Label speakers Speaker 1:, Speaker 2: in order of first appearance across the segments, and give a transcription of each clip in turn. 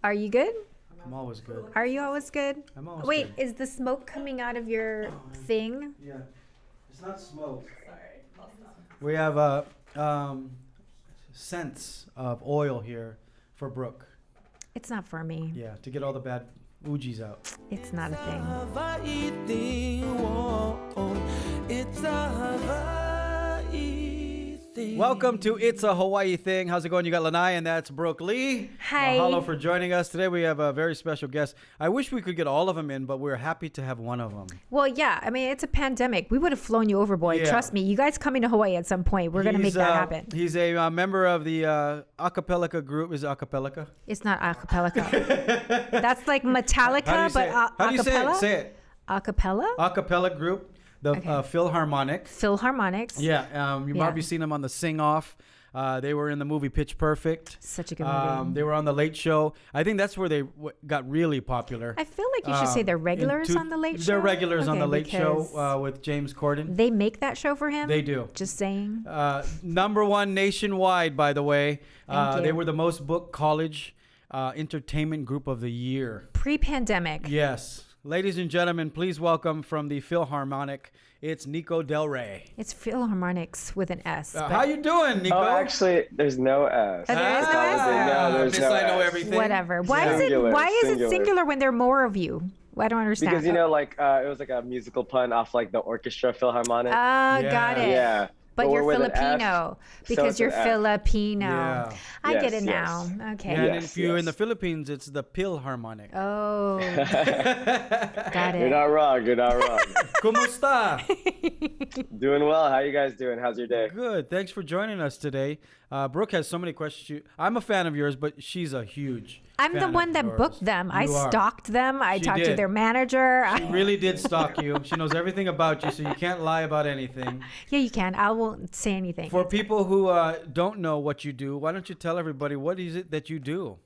Speaker 1: Are you good?
Speaker 2: I'm always good.
Speaker 1: Are you always good?
Speaker 2: I'm always
Speaker 1: Wait,
Speaker 2: good.
Speaker 1: is the smoke coming out of your thing?
Speaker 2: Yeah. It's not smoke. Sorry. We have scents of oil here for Brook.
Speaker 1: It's not for me.
Speaker 2: Yeah, to get all the bad Ujis out.
Speaker 1: It's not a thing.
Speaker 2: It's Welcome to It's a Hawaii Thing. How's it going? You got Lanai and that's Brook Lee.
Speaker 1: Hi.
Speaker 2: Mahalo for joining us. Today we have a very special guest. I wish we could get all of them in, but we're happy to have one of them.
Speaker 1: Well, yeah. I mean, it's a pandemic. We would have flown you over, boy.
Speaker 2: Yeah.
Speaker 1: Trust me. You guys coming to Hawaii at some point. We're going to make that happen.
Speaker 2: He's a member of the Acapella group. Is it Acapella?
Speaker 1: It's not acapella. That's like Metallica, but
Speaker 2: How do you say it? Say it.
Speaker 1: Acapella?
Speaker 2: Acapella group. The Filharmonic.
Speaker 1: Philharmonics.
Speaker 2: Yeah, you might be seen them on the Sing Off. They were in the movie Pitch Perfect.
Speaker 1: Such a good movie.
Speaker 2: They were on the Late Show. I think that's where they got really popular.
Speaker 1: I feel like you should say they're regulars on the Late Show.
Speaker 2: They're regulars on the Late Show with James Corden.
Speaker 1: They make that show for him?
Speaker 2: They do.
Speaker 1: Just saying.
Speaker 2: #1 nationwide, by the way.
Speaker 1: Thank you.
Speaker 2: They were the most booked college entertainment group of the year.
Speaker 1: Pre-pandemic.
Speaker 2: Yes. Ladies and gentlemen, please welcome from the Filharmonic, it's Niko Del Rey.
Speaker 1: It's Philharmonics with an S.
Speaker 2: How you doing, Niko?
Speaker 3: Oh, actually, there's no S.
Speaker 1: Oh, there is no S?
Speaker 3: No, there's no
Speaker 2: I know
Speaker 3: S.
Speaker 2: everything.
Speaker 1: Whatever. Why is it singular when there are more of you? I don't understand.
Speaker 3: Because, it was like a musical pun off like the orchestra Philharmonic.
Speaker 1: Got it.
Speaker 3: Yeah.
Speaker 1: But you're
Speaker 3: we're with an
Speaker 1: Filipino
Speaker 3: F,
Speaker 1: because
Speaker 3: so
Speaker 1: you're
Speaker 3: it's an F.
Speaker 1: Filipino.
Speaker 2: Yeah.
Speaker 1: I get it
Speaker 3: Yes,
Speaker 1: now. Okay.
Speaker 2: Yeah, and
Speaker 3: Yes,
Speaker 2: if you're in the
Speaker 3: yes.
Speaker 2: Philippines, it's the Pilharmonic.
Speaker 1: Oh. Got
Speaker 3: You're
Speaker 1: it.
Speaker 3: not wrong. You're not wrong.
Speaker 2: Kumusta?
Speaker 3: Doing well. How you guys doing? How's your day?
Speaker 2: Good. Thanks for joining us today. Brooke has so many questions. I'm a fan of yours, but she's a huge
Speaker 1: I'm
Speaker 2: fan
Speaker 1: the
Speaker 2: of
Speaker 1: one that
Speaker 2: yours.
Speaker 1: booked them. I
Speaker 2: You are.
Speaker 1: stalked them. I
Speaker 2: She
Speaker 1: talked to
Speaker 2: did.
Speaker 1: their manager.
Speaker 2: She really did stalk you. She knows everything about you, so you can't lie about anything.
Speaker 1: Yeah, you can. I won't say anything.
Speaker 2: For people who don't know what you do, why don't you tell everybody what is it that you do?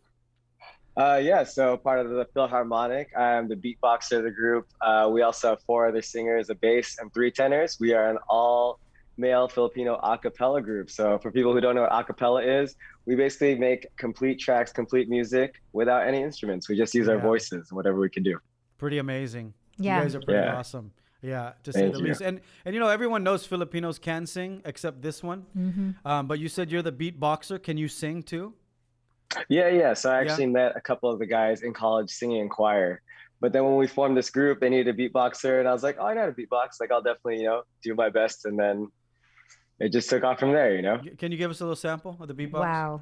Speaker 3: So part of the Philharmonic. I'm the beatboxer of the group. We also have 4 other singers, a bass, and 3 tenors. We are an all-male Filipino a cappella group. So for people who don't know what a cappella is, we basically make complete tracks, complete music without any instruments. We just use our voices, whatever we can do.
Speaker 2: Pretty amazing.
Speaker 1: Yeah.
Speaker 2: You guys are pretty
Speaker 3: Yeah.
Speaker 2: awesome. Yeah, to say
Speaker 3: Thank
Speaker 2: the
Speaker 3: you.
Speaker 2: least. And everyone knows Filipinos can sing except this one.
Speaker 1: Mm-hmm.
Speaker 2: But you said you're the beatboxer. Can you sing too?
Speaker 3: Yeah. So I actually met a couple of the guys in college singing in choir. But then when we formed this group, they needed a beatboxer. And I was like, oh, I know how to beatbox. Like, I'll definitely, do my best. And then it just took off from there,
Speaker 2: Can you give us a little sample of the beatbox?
Speaker 1: Wow.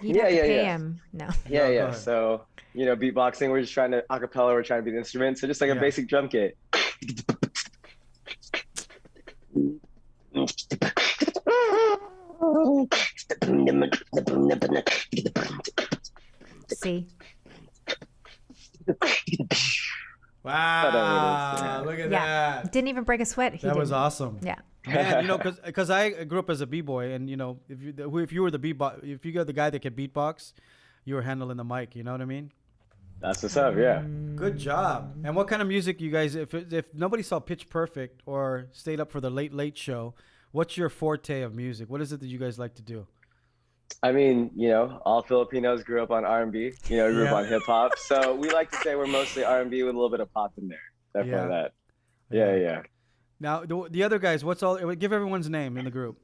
Speaker 1: You'd have to pay him. No.
Speaker 2: Yeah, go
Speaker 3: Yeah.
Speaker 2: ahead.
Speaker 3: So, beatboxing, we're just trying to, acapella, we're trying to be the instrument. So just like a basic drum kit.
Speaker 1: See?
Speaker 2: Wow, look at
Speaker 1: Yeah.
Speaker 2: that.
Speaker 1: Didn't even break a sweat. He
Speaker 2: That was
Speaker 1: didn't.
Speaker 2: awesome.
Speaker 1: Yeah.
Speaker 2: Man, because I grew up as a b-boy, and if you were the beatbox, if you got the guy that could beatbox, you were handling the mic. You know what I mean?
Speaker 3: That's what's up, yeah.
Speaker 2: Good job. And what kind of music you guys? If nobody saw Pitch Perfect or stayed up for the Late Show, what's your forte of music? What is it that you guys like to do?
Speaker 3: I mean, all Filipinos grew up on R&B, grew up on hip hop. So we like to say we're mostly R&B with a little bit of pop in there. Definitely that. Yeah.
Speaker 2: Now the other guys, give everyone's name in the group.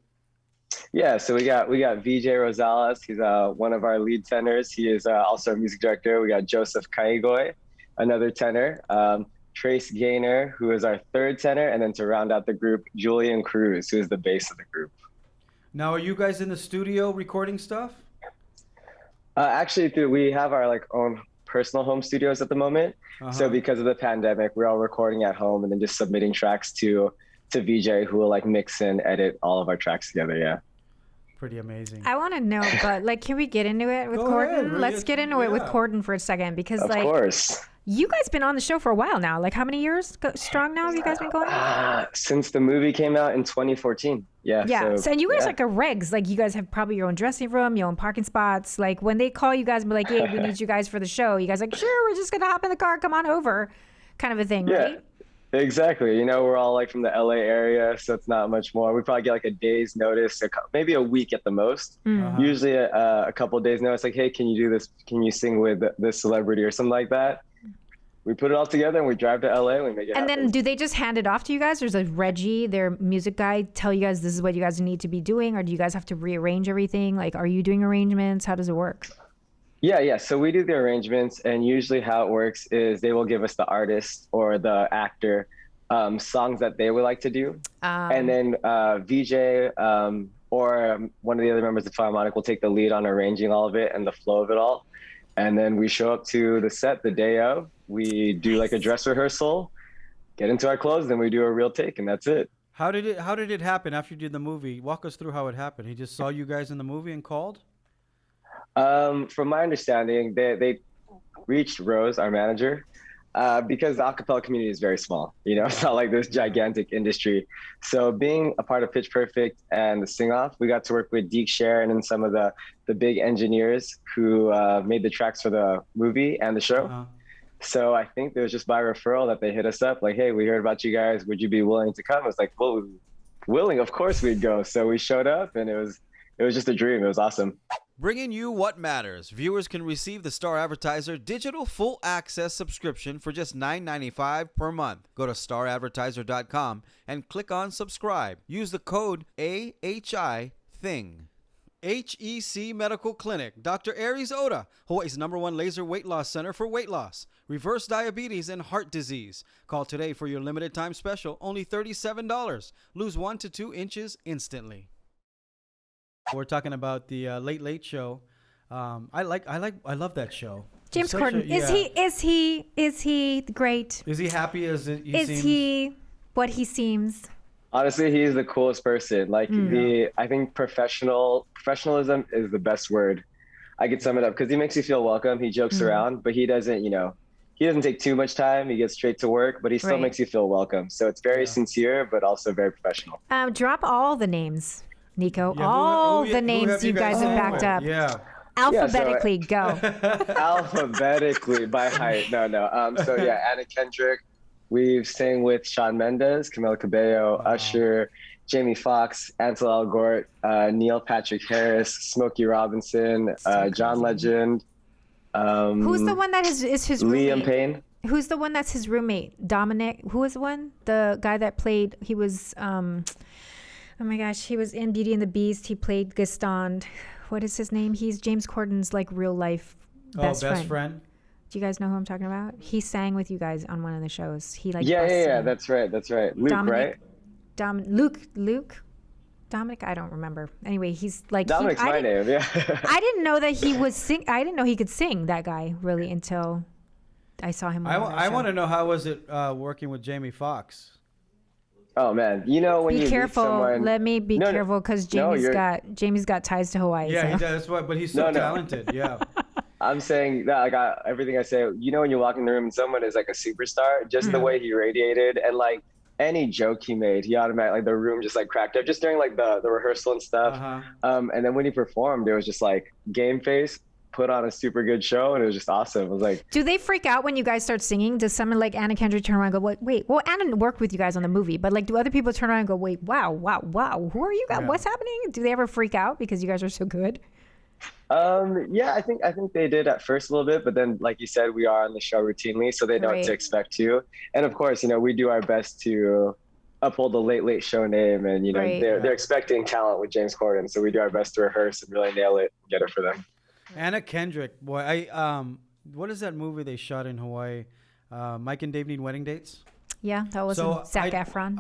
Speaker 3: Yeah, so we got VJ Rosales. He's one of our lead tenors. He is also a music director. We got Joseph Caigoy, another tenor. Trace Gaynor, who is our 3rd tenor. And then to round out the group, Julian Cruz, who is the bass of the group.
Speaker 2: Now, are you guys in the studio recording stuff?
Speaker 3: Actually, we have our own personal home studios at the moment. So because of the pandemic, we're all recording at home and then just submitting tracks to VJ, who will mix and edit all of our tracks together. Yeah.
Speaker 2: Pretty amazing.
Speaker 1: I want to know, but can we get into it with
Speaker 2: Go
Speaker 1: Corden?
Speaker 2: ahead.
Speaker 1: Let's get into it with Corden for a second because
Speaker 3: Of course.
Speaker 1: you guys been on the show for a while now. How many years strong now have you guys been going?
Speaker 3: Since the movie came out in 2014. Yeah.
Speaker 1: Yeah. So, and you guys are regs. You guys have probably your own dressing room, your own parking spots. When they call you guys and be like, hey, we need you guys for the show. You guys sure, we're just going to hop in the car, come on over kind of a thing, right?
Speaker 3: Exactly. We're all like from the LA area, so it's not much more. We probably get like a day's notice, maybe a week at the most. Usually a couple of days notice, like, hey, can you do this? Can you sing with this celebrity or something like that? We put it all together and we drive to LA and we make it happen.
Speaker 1: And then do they just hand it off to you guys? Or does Reggie, their music guy, tell you guys this is what you guys need to be doing? Or do you guys have to rearrange everything? Like, are you doing arrangements? How does it work?
Speaker 3: Yeah. So we do the arrangements, and usually how it works is they will give us the artist or the actor songs that they would like to do. And then VJ or one of the other members of Filharmonic will take the lead on arranging all of it and the flow of it all. And then we show up to the set the day of. We do like a dress rehearsal, get into our clothes, then we do a real take, and that's it.
Speaker 2: How did it happen after you did the movie? Walk us through how it happened. He just saw you guys in the movie and called?
Speaker 3: From my understanding, they reached Rose, our manager, because the acapella community is very small. It's not like this gigantic industry. So being a part of Pitch Perfect and the Sing Off, we got to work with Deke Sharon and some of the big engineers who made the tracks for the movie and the show. So I think it was just by referral that they hit us up, like, hey, we heard about you guys. Would you be willing to come? I was like, well, willing, of course we'd go. So we showed up, and it was just a dream. It was awesome.
Speaker 4: Bringing you what matters. Viewers can receive the Star Advertiser digital full access subscription for just $9.95 per month. Go to staradvertiser.com and click on subscribe. Use the code AHITHING. HEC Medical Clinic. Dr. Aries Oda, Hawaii's #1 laser weight loss center for weight loss, reverse diabetes, and heart disease. Call today for your limited time special, only $37. Lose 1 to 2 inches instantly.
Speaker 2: We're talking about the Late Late Show. I love that show.
Speaker 1: James Corden, is he great?
Speaker 2: Is he happy as he
Speaker 1: Is
Speaker 2: seems?
Speaker 1: he what he seems?
Speaker 3: Honestly, he's the coolest person. Like I think professionalism is the best word. I could sum it up because he makes you feel welcome. He jokes around, but he doesn't, he doesn't take too much time. He gets straight to work, but he still makes you feel welcome. So it's very sincere, but also very professional.
Speaker 1: Drop all the names, Niko.
Speaker 2: Yeah,
Speaker 1: all
Speaker 2: who
Speaker 1: the
Speaker 2: have
Speaker 1: names you guys have backed up.
Speaker 2: Yeah.
Speaker 1: Alphabetically, go.
Speaker 3: Alphabetically by height. No. So yeah, Anna Kendrick. We've sang with Shawn Mendes, Camila Cabello, Usher, Jamie Foxx, Ansel Elgort, Neil Patrick Harris, Smokey Robinson, John Legend.
Speaker 1: Who's the one that is his roommate?
Speaker 3: Liam Payne.
Speaker 1: Who's the one that's his roommate? Dominic. Who was the one? The guy that played. He was. Oh my gosh, he was in Beauty and the Beast. He played Gaston. What is his name? He's James Corden's like real life best friend. Do you guys know who I'm talking about? He sang with you guys on one of the shows. He like
Speaker 3: yeah. That's right. Luke,
Speaker 1: Dominic,
Speaker 3: right?
Speaker 1: Luke. Dominic, I don't remember. Anyway, he's like
Speaker 3: Dominic's my name. Yeah.
Speaker 1: I didn't know that he was sing. I didn't know he could sing. That guy really until I saw him.
Speaker 2: I want to know how was it working with Jamie Foxx?
Speaker 3: Oh man, when
Speaker 1: be
Speaker 3: you
Speaker 1: careful.
Speaker 3: meet someone.
Speaker 1: Let me be careful because Jamie's got ties to Hawaii.
Speaker 2: Yeah,
Speaker 1: so.
Speaker 2: he does. That's why, but he's so talented. Yeah.
Speaker 3: I'm saying that everything I say, when you walk in the room and someone is like a superstar, just the way he radiated and like any joke he made, he automatically, like the room just like cracked up just during like the rehearsal and stuff. And then when he performed, it was just like game face, put on a super good show, and it was just awesome. It was like,
Speaker 1: do they freak out when you guys start singing? Does someone like Anna Kendrick turn around and go, wait, well, Anna worked with you guys on the movie, but like, do other people turn around and go, wait, wow, who are you guys?
Speaker 2: Yeah.
Speaker 1: What's happening? Do they ever freak out because you guys are so good?
Speaker 3: Yeah, I think they did at first a little bit, but then like you said, we are on the show routinely, so they know what to expect too. And of course, we do our best to uphold the Late Late Show name, and they're expecting talent with James Corden, so we do our best to rehearse and really nail it and get it for them.
Speaker 2: Anna Kendrick, boy, what is that movie they shot in Hawaii? Mike and Dave Need Wedding Dates.
Speaker 1: Yeah, that was Zac Efron.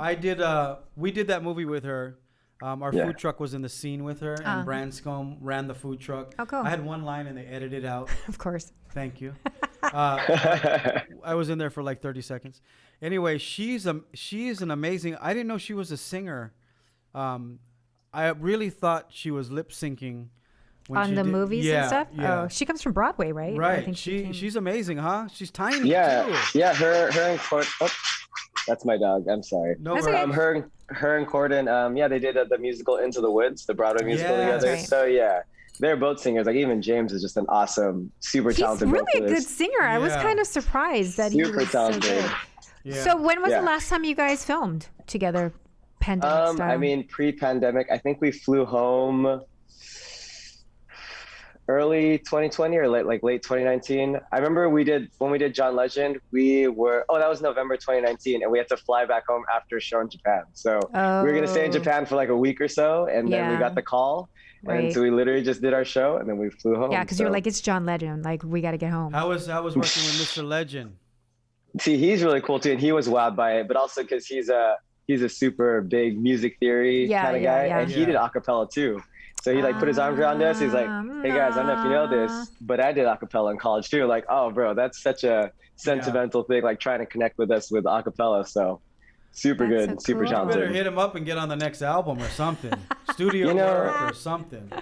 Speaker 2: We did that movie with her. Our food truck was in the scene with her, and Branscombe ran the food truck.
Speaker 1: Oh, cool.
Speaker 2: I had one line, and they edited it out.
Speaker 1: Of course.
Speaker 2: Thank you. I was in there for like 30 seconds. Anyway, she's an amazing. I didn't know she was a singer. I really thought she was lip syncing
Speaker 1: on the movies and stuff.
Speaker 2: Yeah.
Speaker 1: Oh, she comes from Broadway, right?
Speaker 2: Right.
Speaker 1: I think
Speaker 2: she's amazing, huh? She's tiny.
Speaker 3: Yeah,
Speaker 2: too.
Speaker 3: yeah. Her and Corden. Oh, that's my dog. I'm sorry.
Speaker 2: No,
Speaker 1: That's okay.
Speaker 3: Her and Corden. They did the musical Into the Woods, the Broadway musical together.
Speaker 1: Right.
Speaker 3: So yeah, they're both singers. Like even James is just an awesome, super talented
Speaker 1: He's really a
Speaker 3: vocalist.
Speaker 1: good singer. I was kind of surprised that he was
Speaker 3: super talented.
Speaker 1: so good.
Speaker 2: Yeah.
Speaker 1: So when was
Speaker 3: Yeah.
Speaker 1: the last time you guys filmed together? Pandemic style.
Speaker 3: I mean, pre-pandemic, I think we flew home early 2020 or late 2019. I remember when we did John Legend, that was November 2019, and we had to fly back home after a show in Japan. So we were gonna stay in Japan for like a week or so, and then we got the call, and so we literally just did our show, and then we flew home.
Speaker 1: Yeah, because you were like, it's John Legend, like we got to get home.
Speaker 2: How was working with Mr. Legend?
Speaker 3: See, he's really cool too, and he was wowed by it, but also because he's a super big music theory kind of guy, and he did acapella too. So he like put his arms around us. He's like, "Hey guys, I don't know if you know this, but I did acapella in college too." Like, oh bro, that's such a sentimental thing. Like trying to connect with us with acapella. So super
Speaker 1: That's
Speaker 3: good,
Speaker 1: so
Speaker 3: super
Speaker 1: cool.
Speaker 2: You better
Speaker 3: talented.
Speaker 2: hit him up and get on the next album or something. Studio work or something.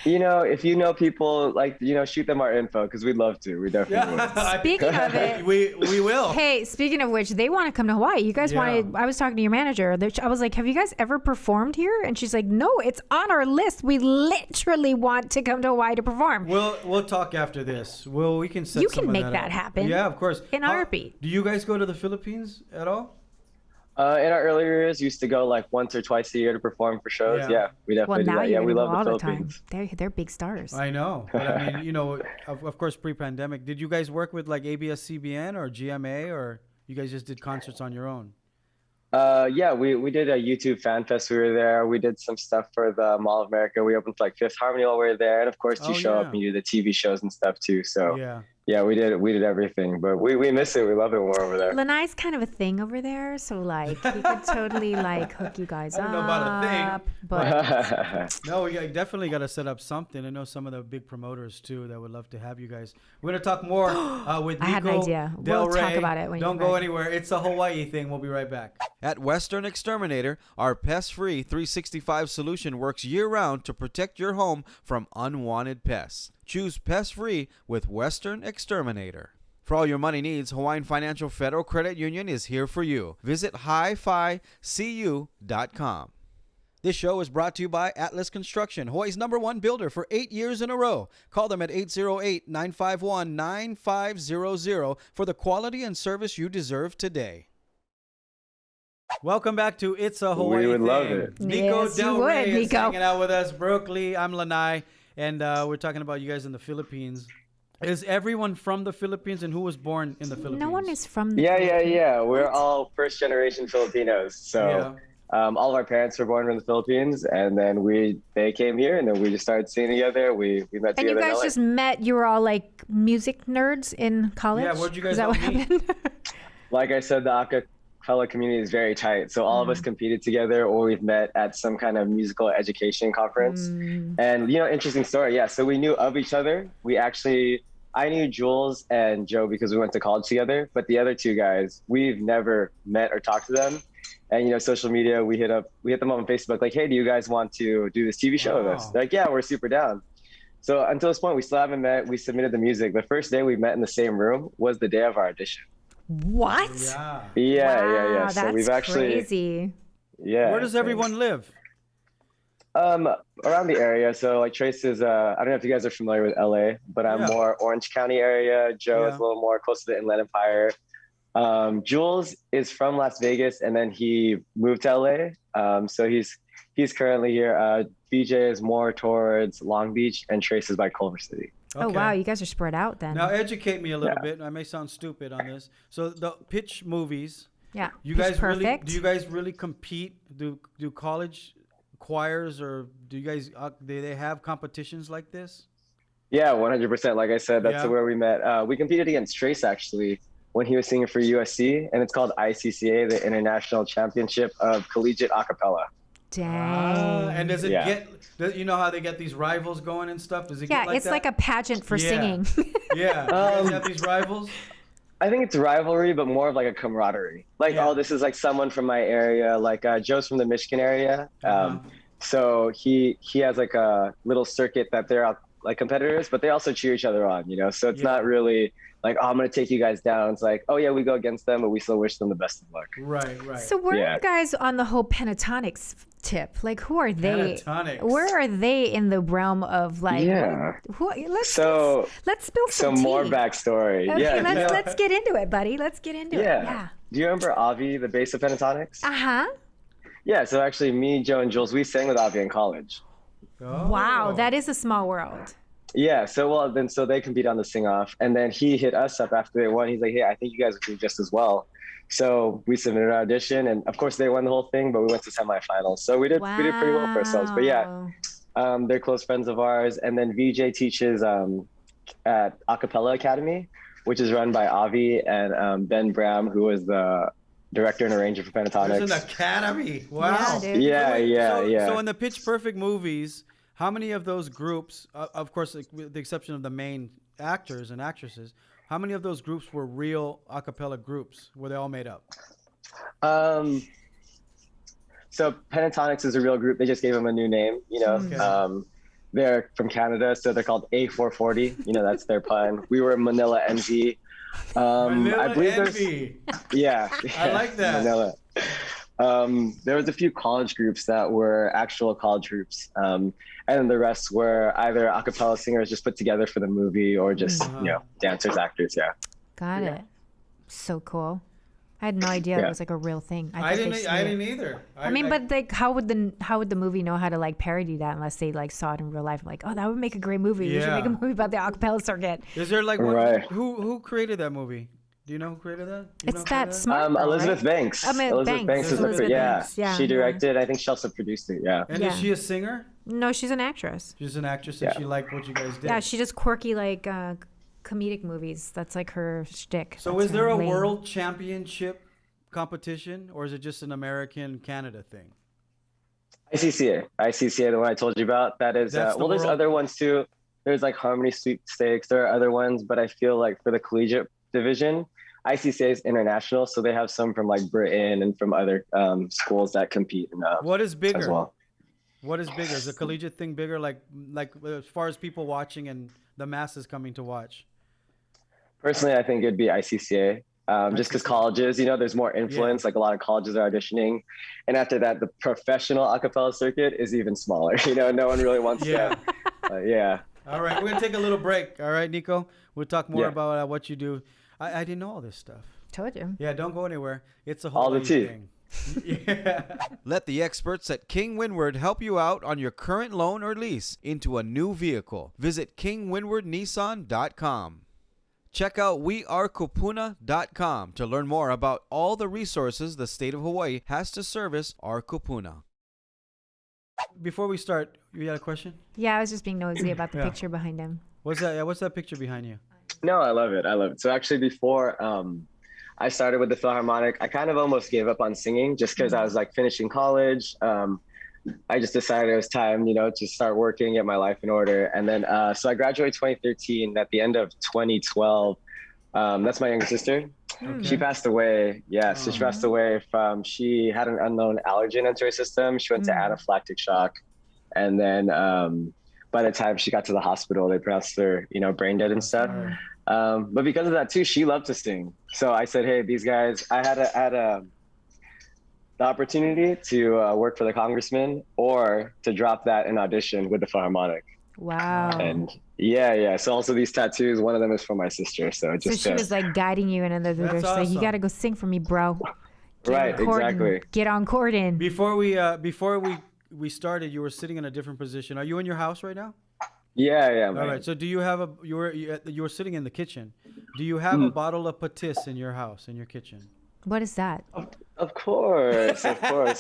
Speaker 3: If you know people, like shoot them our info because we'd love to. We definitely would.
Speaker 1: Speaking of it,
Speaker 2: we will.
Speaker 1: hey, speaking of which, they want to come to Hawaii. You guys wanted, I was talking to your manager. I was like, have you guys ever performed here? And she's like, no, it's on our list. We literally want to come to Hawaii to perform.
Speaker 2: We'll talk after this. We can set
Speaker 1: You
Speaker 2: some
Speaker 1: can
Speaker 2: of
Speaker 1: make
Speaker 2: that
Speaker 1: that
Speaker 2: up.
Speaker 1: happen.
Speaker 2: Yeah, of course.
Speaker 1: In a heartbeat.
Speaker 2: Do you guys go to the Philippines at all?
Speaker 3: In our earlier years, used to go like once or twice a year to perform for shows. Yeah, we definitely
Speaker 1: Well, now
Speaker 3: do that.
Speaker 1: you're
Speaker 3: Yeah, we
Speaker 1: gonna
Speaker 3: love
Speaker 1: go
Speaker 3: the
Speaker 1: all the time.
Speaker 3: Philippines.
Speaker 1: They're big stars.
Speaker 2: I know. But I mean, of course, pre-pandemic. Did you guys work with like ABS-CBN or GMA, or you guys just did concerts on your own?
Speaker 3: Yeah, we did a YouTube fan fest. We were there. We did some stuff for the Mall of America. We opened like Fifth Harmony while we were there, and of course, you show up and you do the TV shows and stuff too. So yeah, we did everything. But we miss it. We love it when we're over there.
Speaker 1: Lanai's kind of a thing over there, so like he could totally like hook you guys up.
Speaker 2: I don't know about a thing,
Speaker 1: but
Speaker 2: no, we definitely got to set up something. I know some of the big promoters too that would love to have you guys. We're gonna talk more with Niko
Speaker 1: I had an idea.
Speaker 2: Del
Speaker 1: We'll
Speaker 2: Rey.
Speaker 1: talk about it when you
Speaker 2: Don't
Speaker 1: come
Speaker 2: go
Speaker 1: back.
Speaker 2: anywhere. It's a Hawaii thing. We'll be right back.
Speaker 4: At Western Exterminator, our pest-free 365 solution works year-round to protect your home from unwanted pests. Choose pest-free with Western Exterminator. For all your money needs, Hawaiian Financial Federal Credit Union is here for you. Visit hificu.com. This show is brought to you by Atlas Construction, Hawaii's #1 builder for 8 years in a row. Call them at 808-951-9500 for the quality and service you deserve today.
Speaker 2: Welcome back to It's a Hawaii
Speaker 3: We would
Speaker 2: Thing.
Speaker 3: love it.
Speaker 2: Niko
Speaker 1: Yes,
Speaker 2: Del
Speaker 1: you would,
Speaker 2: Rey is
Speaker 1: Niko.
Speaker 2: hanging out with us. Brook, Lee, I'm Lanai, and we're talking about you guys in the Philippines. Is everyone from the Philippines, and who was born in the Philippines?
Speaker 1: no one is from the
Speaker 3: Yeah.
Speaker 1: Philippines.
Speaker 3: We're all first generation Filipinos. So all of our parents were born in the Philippines, and then they came here, and then we just started singing together. We met
Speaker 1: And you
Speaker 3: together in
Speaker 1: guys
Speaker 3: LA.
Speaker 1: just met. You were all like music nerds in college.
Speaker 2: Yeah, where'd you guys
Speaker 1: Is that
Speaker 2: all
Speaker 1: what
Speaker 2: meet?
Speaker 1: happened?
Speaker 3: Like I said, the acapella community is very tight. So all of us competed together, or we've met at some kind of musical education conference. And interesting story. Yeah, so we knew of each other. I knew Jules and Joe because we went to college together, but the other two guys, we've never met or talked to them. And social media, we hit them up on Facebook, like, hey, do you guys want to do this TV show with us? They're like, yeah, we're super down. So until this point, we still haven't met. We submitted the music. The first day we met in the same room was the day of our audition.
Speaker 1: What?
Speaker 3: Yeah.
Speaker 1: Wow,
Speaker 3: So
Speaker 1: that's
Speaker 3: we've actually,
Speaker 1: crazy.
Speaker 2: Where does everyone live?
Speaker 3: Around the area. So like Trace is, I don't know if you guys are familiar with LA, but I'm more Orange County area. Joe is a little more close to the Inland Empire. Jules is from Las Vegas, and then he moved to LA. So he's currently here. BJ is more towards Long Beach, and Trace is by Culver City.
Speaker 1: Oh wow, you guys are spread out then.
Speaker 2: Now educate me a little bit. I may sound stupid on this. So the pitch movies.
Speaker 1: Yeah.
Speaker 2: You guys
Speaker 1: Perfect.
Speaker 2: really? Do you guys really compete? Do college choirs, or do you guys do they have competitions like this?
Speaker 3: Yeah, 100%. Like I said, that's where we met. We competed against Trace actually when he was singing for USC, and it's called ICCA, the International Championship of Collegiate Acapella.
Speaker 1: Dang.
Speaker 2: And does it get? You know how they get these rivals going and stuff? Does it get like
Speaker 1: it's
Speaker 2: that?
Speaker 1: like a pageant for singing.
Speaker 2: Yeah. You guys have these rivals?
Speaker 3: I think it's rivalry, but more of like a camaraderie. Like, oh, this is like someone from my area. Like Joe's from the Michigan area. So he has like a little circuit that they're like competitors, but they also cheer each other on, so it's not really like, oh, I'm going to take you guys down. It's like, oh yeah, we go against them, but we still wish them the best of luck.
Speaker 2: Right.
Speaker 1: So where are you guys on the whole pentatonics tip? Like, who are they?
Speaker 2: Pentatonics.
Speaker 1: Where are they in the realm of like? Let's spill some tea.
Speaker 3: More backstory.
Speaker 1: Okay, let's get into it, buddy. Let's get into it. Yeah.
Speaker 3: Do you remember Avi, the bass of pentatonics? Yeah. So actually, me, Joe, and Jules, we sang with Avi in college.
Speaker 2: Oh.
Speaker 1: Wow, that is a small world.
Speaker 3: Yeah, so they compete on the sing-off, and then he hit us up after they won. He's like, hey, I think you guys would do just as well. So we submitted our audition, and of course they won the whole thing, but we went to semifinals. So we did pretty well for ourselves. But yeah, they're close friends of ours. And then VJ teaches at Capella Academy, which is run by Avi and Ben Bram, who is the director and arranger for pentatonics.
Speaker 2: There's an academy. Wow.
Speaker 3: Yeah.
Speaker 2: So in the Pitch Perfect movies, how many of those groups, of course, with the exception of the main actors and actresses, how many of those groups were real a cappella groups? Were they all made up?
Speaker 3: So Pentatonics is a real group. They just gave them a new name, Okay. They're from Canada, so they're called A440. That's their pun. We were Manila NV.
Speaker 2: Manila
Speaker 3: I believe
Speaker 2: NV.
Speaker 3: Yeah.
Speaker 2: I like that.
Speaker 3: Manila. There was a few college groups that were actual college groups. And then the rest were either a cappella singers just put together for the movie or just, dancers, actors. Yeah.
Speaker 1: Got it. So cool. I had no idea it was like a real thing.
Speaker 2: I didn't either.
Speaker 1: But like, how would the movie know how to like parody that unless they like saw it in real life? Like, oh, that would make a great movie. We should make a movie about the acapella circuit.
Speaker 2: Is there like who created that movie? Do you know who created that?
Speaker 1: It's that smart.
Speaker 3: Elizabeth Banks.
Speaker 1: Elizabeth Banks.
Speaker 3: Yeah. She directed. I think she also produced it. Yeah.
Speaker 2: And is she a singer?
Speaker 1: No, she's an actress.
Speaker 2: She's an actress, and she liked what you guys did.
Speaker 1: Yeah, she does quirky like comedic movies. That's like her shtick.
Speaker 2: So is there a world championship competition, or is it just an American Canada thing?
Speaker 3: ICCA, the one I told you about. That is. There's other ones too. There's like Harmony Sweepstakes. There are other ones, but I feel like for the collegiate division, ICCA is international, so they have some from like Britain and from other schools that compete.
Speaker 2: What is bigger?
Speaker 3: As well.
Speaker 2: What is bigger? Is the collegiate thing bigger, like as far as people watching and the masses coming to watch?
Speaker 3: Personally, I think it'd be ICCA, just because colleges, there's more influence. Like a lot of colleges are auditioning, and after that, the professional a cappella circuit is even smaller. No one really wants to.
Speaker 2: All right, we're gonna take a little break. All right, Niko, we'll talk more about what you do. I didn't know all this stuff.
Speaker 1: Told you.
Speaker 2: Yeah, don't go anywhere. It's a whole
Speaker 3: all the tea.
Speaker 2: Thing. Yeah.
Speaker 4: Let the experts at King Windward help you out on your current loan or lease into a new vehicle. Visit KingWindwardNissan.com. Check out wearekupuna.com to learn more about all the resources the state of Hawaii has to service our kupuna.
Speaker 2: Before we start, you got a question?
Speaker 1: Yeah, I was just being nosy about the picture behind him.
Speaker 2: What's that? Yeah, what's that picture behind you?
Speaker 3: No, I love it. So actually before I started with the Filharmonic, I kind of almost gave up on singing just because I was like finishing college. I just decided it was time, to start working, get my life in order. And then, so I graduated 2013. At the end of 2012, that's my younger sister. Okay. She passed away. Yeah, so she passed away she had an unknown allergen into her system. She went to anaphylactic shock. And then by the time she got to the hospital, they pronounced her, brain dead and stuff. But because of that too, she loved to sing. So I said, hey, these guys, I had the opportunity to work for the congressman or to drop that in audition with the Philharmonic.
Speaker 1: Wow.
Speaker 3: And yeah. So also these tattoos, one of them is for my sister. So she
Speaker 1: was like guiding you in another direction. Awesome. Like, you got to go sing for me, bro.
Speaker 3: Exactly.
Speaker 1: Get on Corden.
Speaker 2: Before we started, you were sitting in a different position. Are you in your house right now?
Speaker 3: Yeah.
Speaker 2: All right. So do you have you were sitting in the kitchen. Do you have a bottle of patis in your house, in your kitchen?
Speaker 1: What is that?
Speaker 3: Of course.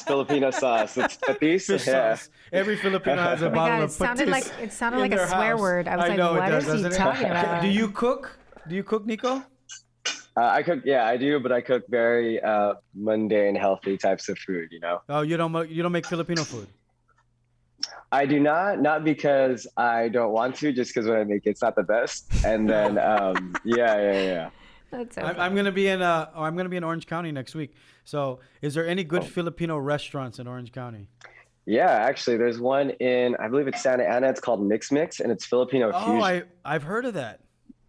Speaker 3: Filipino sauce. It's patis.
Speaker 2: Fish sauce. Every Filipino has a bottle of patis.
Speaker 1: It sounded like a swear word. I was what is he talking about?
Speaker 2: Do you cook? Do you cook, Niko?
Speaker 3: I cook. Yeah, I do, but I cook very mundane, healthy types of food.
Speaker 2: Oh, you don't make Filipino food?
Speaker 3: I do not because I don't want to, just because when I make it, it's not the best. And then, yeah.
Speaker 1: That's so
Speaker 2: I'm gonna be in Orange County next week. So, is there any good Filipino restaurants in Orange County?
Speaker 3: Yeah, actually, there's one in, I believe it's Santa Ana. It's called Mix Mix, and it's Filipino fusion.
Speaker 2: I've heard of that.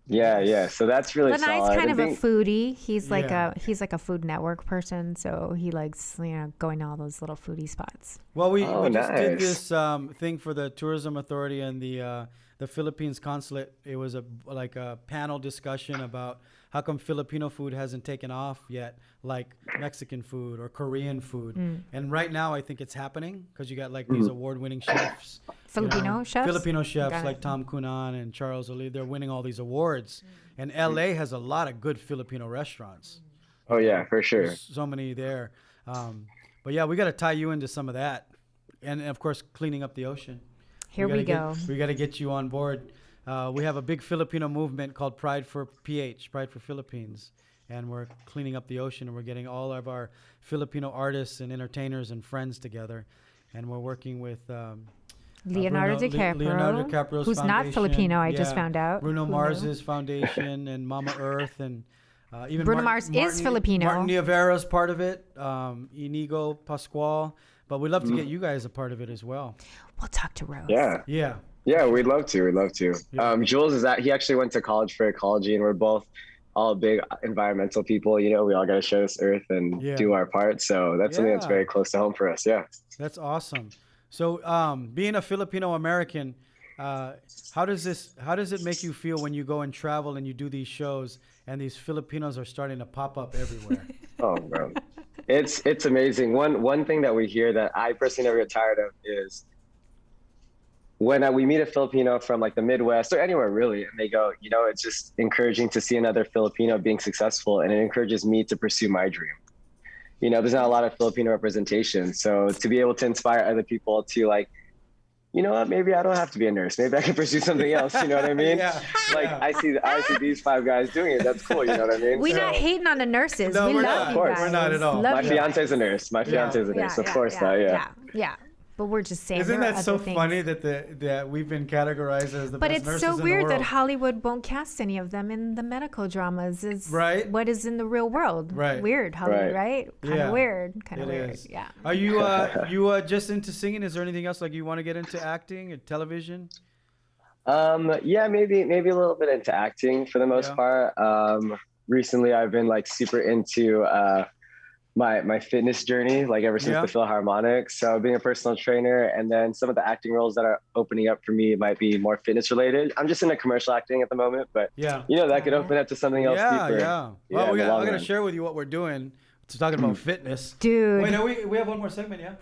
Speaker 3: Yeah,
Speaker 2: Yes.
Speaker 3: yeah. So that's really
Speaker 1: Lanai's
Speaker 3: solid.
Speaker 1: kind of a
Speaker 3: think-
Speaker 1: foodie. He's like
Speaker 2: Yeah.
Speaker 1: he's like a Food Network person, so he likes going to all those little foodie spots.
Speaker 2: Well, we
Speaker 3: Oh,
Speaker 2: just did
Speaker 3: nice.
Speaker 2: this thing for the tourism authority and the Philippines consulate. It was a panel discussion about how come Filipino food hasn't taken off yet, like Mexican food or Korean food. And right now, I think it's happening because you got like these award-winning chefs.
Speaker 1: Filipino chefs?
Speaker 2: Filipino chefs
Speaker 1: Got it.
Speaker 2: like Tom Cunan and Charles Ali. They're winning all these awards. And LA has a lot of good Filipino restaurants.
Speaker 3: Oh yeah, for sure.
Speaker 2: There's so many there. But yeah, we got to tie you into some of that. And of course, cleaning up the ocean.
Speaker 1: Here we go.
Speaker 2: We got to get you on board. We have a big Filipino movement called Pride for PH, Pride for Philippines. And we're cleaning up the ocean, and we're getting all of our Filipino artists and entertainers and friends together. And we're working with
Speaker 1: Leonardo DiCaprio,
Speaker 2: Leonardo DiCaprio's
Speaker 1: who's not
Speaker 2: foundation.
Speaker 1: Filipino, I just
Speaker 2: Yeah.
Speaker 1: found out.
Speaker 2: Bruno
Speaker 1: Who
Speaker 2: Mars's foundation and Mama Earth and even
Speaker 1: Bruno Mars is Filipino.
Speaker 2: Martin Nievera's part of it. Inigo Pascual. But we'd love to get you guys a part of it as well.
Speaker 1: We'll talk to Rose.
Speaker 3: Yeah.
Speaker 2: Yeah.
Speaker 3: Yeah, we'd love to. We'd love to.
Speaker 2: Yeah.
Speaker 3: Jules he actually went to college for ecology, and we're both all big environmental people. You know, we all got to share this earth and
Speaker 2: Yeah.
Speaker 3: do our part. So that's something that's
Speaker 2: Yeah.
Speaker 3: very close to home for us. Yeah.
Speaker 2: That's awesome. So, being a Filipino-American, how does it make you feel when you go and travel and you do these shows and these Filipinos are starting to pop up everywhere?
Speaker 3: Oh, bro. It's amazing. One thing that we hear that I personally never get tired of is when we meet a Filipino from like the Midwest or anywhere really, and they go, you know, it's just encouraging to see another Filipino being successful, and it encourages me to pursue my dream. You know, there's not a lot of Filipino representation. So to be able to inspire other people to like, you know what, maybe I don't have to be a nurse. Maybe I can pursue something else. You know what I mean?
Speaker 2: Yeah,
Speaker 3: Like
Speaker 2: yeah.
Speaker 3: I see these 5 guys doing it. That's cool. You know what I mean?
Speaker 1: We're
Speaker 3: So-
Speaker 1: not hating on the nurses.
Speaker 2: No,
Speaker 1: we
Speaker 2: we're
Speaker 1: love
Speaker 2: not.
Speaker 1: you
Speaker 3: Of course.
Speaker 1: guys.
Speaker 2: We're not at all.
Speaker 1: Love
Speaker 3: My
Speaker 1: you.
Speaker 3: fiance's a nurse. My fiance's a nurse. Of course not. Yeah.
Speaker 1: Yeah. But we're just saying.
Speaker 2: Isn't
Speaker 1: there are
Speaker 2: that so
Speaker 1: other things.
Speaker 2: funny that we've been categorized as the
Speaker 1: But
Speaker 2: best
Speaker 1: it's
Speaker 2: nurses
Speaker 1: so
Speaker 2: in the
Speaker 1: weird that
Speaker 2: world?
Speaker 1: Hollywood won't cast any of them in the medical dramas. Is
Speaker 2: Right.
Speaker 1: what is in the real world.
Speaker 2: Right.
Speaker 1: Weird, Hollywood, right? Kind of
Speaker 2: Yeah.
Speaker 1: weird. Kind
Speaker 2: It
Speaker 1: of weird.
Speaker 2: is.
Speaker 1: Yeah.
Speaker 2: Are you just into singing? Is there anything else like you want to get into acting or television?
Speaker 3: Yeah, maybe a little bit into acting for the most
Speaker 2: Yeah.
Speaker 3: part. Recently I've been like super into my fitness journey, like ever since
Speaker 2: Yeah.
Speaker 3: the Filharmonic. So being a personal trainer, and then some of the acting roles that are opening up for me might be more fitness related. I'm just into commercial acting at the moment, but
Speaker 2: Yeah.
Speaker 3: you know, that could open up to something else
Speaker 2: Yeah,
Speaker 3: deeper.
Speaker 2: yeah.
Speaker 3: Yeah,
Speaker 2: Well,
Speaker 3: in the
Speaker 2: I'm
Speaker 3: long
Speaker 2: going
Speaker 3: run.
Speaker 2: to share with you what we're doing. It's talking about fitness.
Speaker 1: Dude,
Speaker 2: Wait, no, we have one more segment, yeah?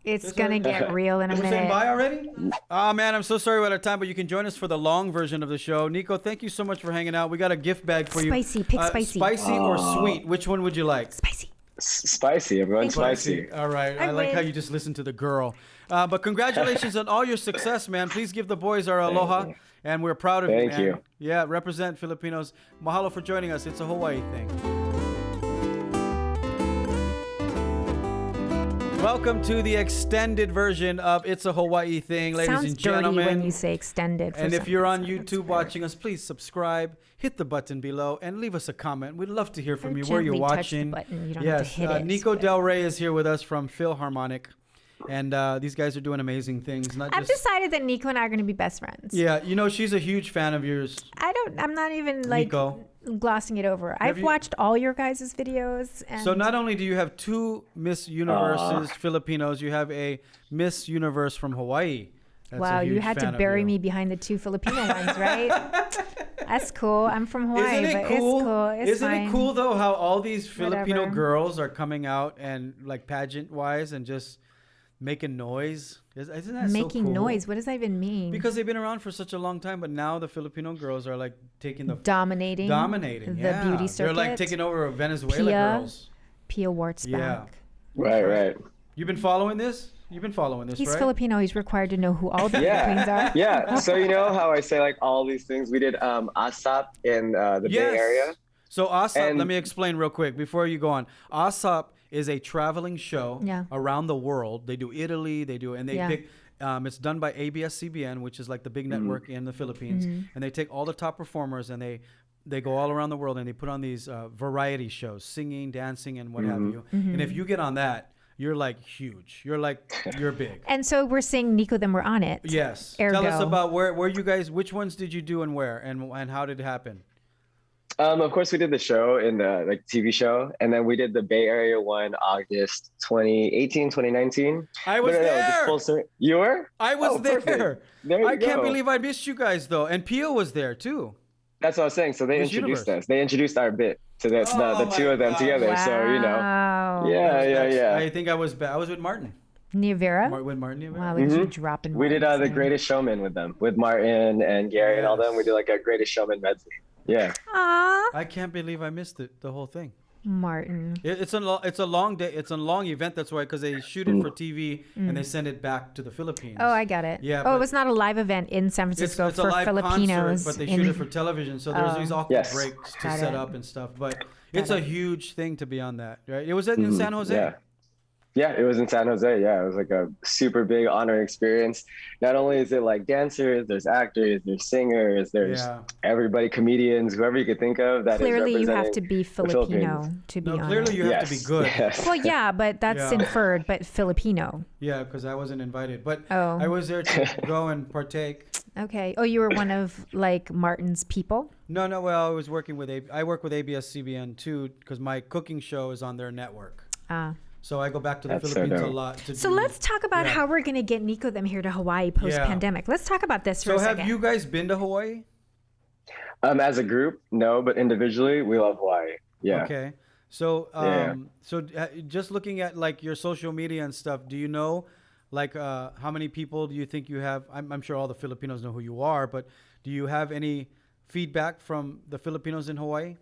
Speaker 1: it's
Speaker 2: Yes,
Speaker 1: gonna
Speaker 2: sir.
Speaker 1: get real in a
Speaker 2: We're saying
Speaker 1: minute.
Speaker 2: bye already? Oh, man, I'm so sorry about our time, but you can join us for the long version of the show. Nico, thank you so much for hanging out. We got a gift bag for you.
Speaker 1: Spicy, pick spicy.
Speaker 2: Spicy or sweet? Which one would you like?
Speaker 1: Spicy.
Speaker 3: Spicy, everyone, spicy.
Speaker 2: All right. I
Speaker 1: I
Speaker 2: like how
Speaker 1: win.
Speaker 2: you just listen to the girl. But congratulations on all your success, man. Please give the boys our aloha,
Speaker 3: you.
Speaker 2: and we're proud of you,
Speaker 3: Thank
Speaker 2: man.
Speaker 3: you.
Speaker 2: Yeah, represent Filipinos. Mahalo for joining us. It's a Hawaii thing. Welcome to the extended version of It's a Hawaii Thing, ladies
Speaker 1: Sounds
Speaker 2: and
Speaker 1: dirty
Speaker 2: gentlemen.
Speaker 1: when you say extended. for
Speaker 2: And if
Speaker 1: some
Speaker 2: you're on
Speaker 1: reason.
Speaker 2: YouTube watching us, please subscribe, hit the button below, and leave us a comment. We'd love to hear from you where you're
Speaker 1: Gently touch the
Speaker 2: watching.
Speaker 1: button. You don't have to
Speaker 2: Yes,
Speaker 1: hit it,
Speaker 2: Niko
Speaker 1: but-
Speaker 2: Del Rey is here with us from Filharmonic, and these guys are doing amazing things. Not
Speaker 1: I've
Speaker 2: just
Speaker 1: decided that Nico and I are gonna be best friends.
Speaker 2: yeah, you know she's a huge fan of yours,
Speaker 1: I'm not even like
Speaker 2: Nico.
Speaker 1: glossing it over. I've
Speaker 2: you-
Speaker 1: watched all your guys' videos. And
Speaker 2: So not only do you have 2 Miss Universes Filipinos, you have a Miss Universe from Hawaii. That's a
Speaker 1: wow, you
Speaker 2: huge
Speaker 1: had to
Speaker 2: fan of
Speaker 1: bury
Speaker 2: you.
Speaker 1: me behind the 2 Filipino ones, right? That's cool. I'm from Hawaii,
Speaker 2: Isn't
Speaker 1: but
Speaker 2: it cool?
Speaker 1: it's cool. It's
Speaker 2: Isn't
Speaker 1: fine.
Speaker 2: it cool though how all these Filipino
Speaker 1: Whatever.
Speaker 2: girls are coming out and like pageant wise and just making noise? Isn't that
Speaker 1: Making
Speaker 2: so cool?
Speaker 1: noise. What does that even mean?
Speaker 2: Because they've been around for such a long time, but now the Filipino girls are like taking the
Speaker 1: dominating
Speaker 2: dominating.
Speaker 1: the
Speaker 2: Yeah.
Speaker 1: beauty circuit.
Speaker 2: They're like taking over Venezuela
Speaker 1: Pia.
Speaker 2: girls.
Speaker 1: Pia Wart's
Speaker 2: Yeah.
Speaker 1: back.
Speaker 3: Right.
Speaker 2: You've been following this? You've been following this,
Speaker 1: He's
Speaker 2: right?
Speaker 1: Filipino. He's required to know who all the queens are.
Speaker 3: Yeah. So you know how I say like all these things? We did ASAP in the
Speaker 2: Yes.
Speaker 3: Bay Area.
Speaker 2: So ASAP,
Speaker 3: And-
Speaker 2: let me explain real quick before you go on. ASAP is a traveling show
Speaker 1: Yeah.
Speaker 2: around the world. They do Italy, and they
Speaker 1: Yeah.
Speaker 2: pick. It's done by ABS-CBN, which is like the big network in the Philippines, and they take all the top performers and they go all around the world and they put on these variety shows, singing, dancing, and what have you. And if you get on that, you're like huge. You're big.
Speaker 1: And so we're saying Niko them were on it.
Speaker 2: Yes.
Speaker 1: Ergo.
Speaker 2: Tell us about where you guys. Which ones did you do and where and how did it happen?
Speaker 3: Of course, we did the show in the TV show, and then we did the Bay Area one August 2018, 2019.
Speaker 2: I was there.
Speaker 3: You were?
Speaker 2: I was there.
Speaker 3: Perfect. There you
Speaker 2: I can't
Speaker 3: go.
Speaker 2: believe I missed you guys though, and Pio was there too.
Speaker 3: That's what I was saying. So they
Speaker 2: Miss
Speaker 3: introduced
Speaker 2: Universe.
Speaker 3: us. They introduced our bit to the two of them together.
Speaker 1: Wow.
Speaker 3: So yeah.
Speaker 2: I think I was with Martin.
Speaker 1: Niavera?
Speaker 2: With Martin. Niavera.
Speaker 1: Wow, look at you dropping.
Speaker 3: We did
Speaker 1: Martin's
Speaker 3: the
Speaker 1: name.
Speaker 3: Greatest Showman with them, with Martin and Gary and all them. We did like a Greatest Showman medley. Yeah.
Speaker 1: Aw,
Speaker 2: I can't believe I missed it. The whole thing.
Speaker 1: Martin.
Speaker 2: It's a long day. It's a long event. That's why, because they shoot it for TV and they send it back to the Philippines.
Speaker 1: Oh, I got it.
Speaker 2: Yeah,
Speaker 1: Oh,
Speaker 2: but
Speaker 1: it was not a live event in San Francisco
Speaker 2: it's a
Speaker 1: for
Speaker 2: live
Speaker 1: Filipinos.
Speaker 2: concert, but they shoot it for television. So there's these awkward
Speaker 3: Yes.
Speaker 2: breaks to
Speaker 1: Got
Speaker 2: set
Speaker 1: it.
Speaker 2: up and stuff. But it's a huge thing to be on that, right? It was in San Jose.
Speaker 3: Yeah. Yeah, it was in San Jose. Yeah, it was like a super big honoring experience. Not only is it like dancers, there's actors, there's singers, there's everybody, comedians, whoever you could think of. That
Speaker 1: Clearly,
Speaker 3: is
Speaker 1: you have to
Speaker 3: representing
Speaker 1: be
Speaker 3: the
Speaker 1: Filipino
Speaker 3: Philippines.
Speaker 1: to be
Speaker 2: No,
Speaker 1: on
Speaker 2: clearly
Speaker 1: it.
Speaker 2: you have to be good.
Speaker 3: Yes.
Speaker 1: Well, yeah, but that's
Speaker 2: Yeah.
Speaker 1: inferred. But Filipino.
Speaker 2: Yeah, because I wasn't invited, but
Speaker 1: Oh.
Speaker 2: I was there to go and partake.
Speaker 1: Okay. Oh, you were one of like Martin's people.
Speaker 2: No. Well, I was working with I work with ABS-CBN too, because my cooking show is on their network.
Speaker 1: Ah.
Speaker 2: So I go back to the
Speaker 3: That's so
Speaker 2: Philippines a
Speaker 3: dope.
Speaker 2: lot.
Speaker 1: So let's talk about how we're gonna get Niko them here to Hawaii post-pandemic. Let's talk about this for
Speaker 2: So
Speaker 1: a
Speaker 2: have
Speaker 1: second.
Speaker 2: you guys been to Hawaii?
Speaker 3: As a group, no, but individually, we love Hawaii. Yeah.
Speaker 2: Okay. So
Speaker 3: Yeah.
Speaker 2: just looking at like your social media and stuff, do you know like how many people do you think you have? I'm sure all the Filipinos know who you are, but do you have any feedback from the Filipinos in Hawaii?